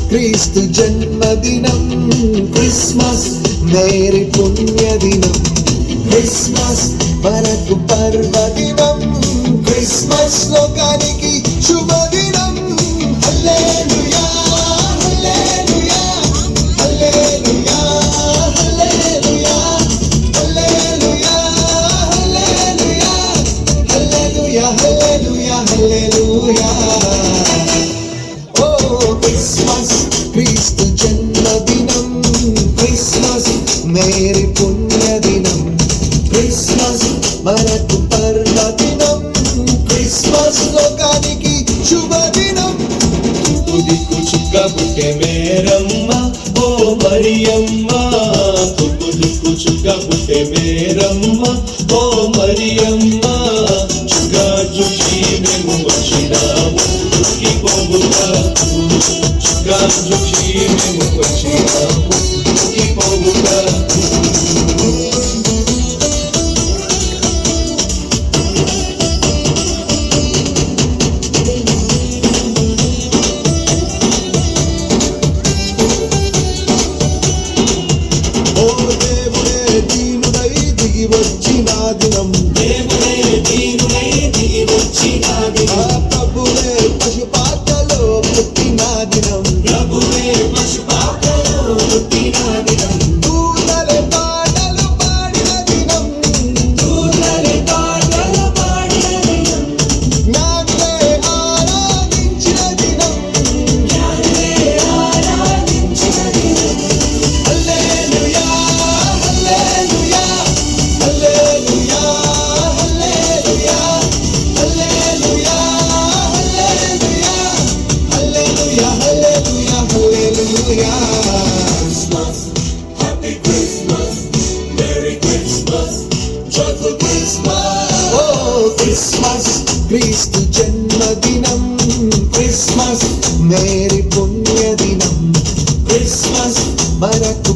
క్రీస్తు జన్మదినం Christmas merry పుణ్యదినం Christmas మనకు పర్వదినం క్రిస్మస్ లోకానికి శుభదినం హల్లెలూయా హల్లెలూయా హల్లెలూయా హల్లెలూయా హల్లెలూయా హల్లెలూయా హల్లెలూయా హల్లెలూయా హల్లెలూయా ఓ క్రిస్మస్ క్రీస్తు జన్మదినం క్రిస్మస్ మేరీ పుణ్యదినం క్రిస్మస్ మనకు పర్వదినం క్రిస్మస్ లోకానికి శుభదినం తుదికు చుక్క పుట్టే మేరమ్మ ఓ మరియమ్మ తుదికు చుక్క పుట్టే మేరమ్మ ఓ మరియమ్మ చుక్క చూసి మేము వచ్చినాము తుకి పోగుగా చుక్క చూసి మేము వచ్చినాము తుకి పోగుగా వచ్చిన దినం దేవుడే దీనుడై దిగి వచ్చిన దినం ప్రభువే పశుపాకలో పుట్టిన దినం ప్రభువే పశుపాకలో పుట్టిన దినం దూతలే పాటలు పాడిన దినం దూతలే పాటలు పాడిన దినం జ్ఞానులే ఆరాధించిన దినం జ్ఞానులే ఆరాధించిన దినం హల్లెలూయా హల్లెలూయా హల్లెలూయా హల్లెలూయా హల్లెలూయా హల్లెలూయా హల్లెలూయా హల్లెలూయా Christmas, Happy Christmas, Merry Christmas, Joyful Christmas. ఓ క్రిస్మస్ క్రీస్తు జన్మదినం క్రిస్మస్ మేరీ పుణ్యదినం క్రిస్మస్ మనకు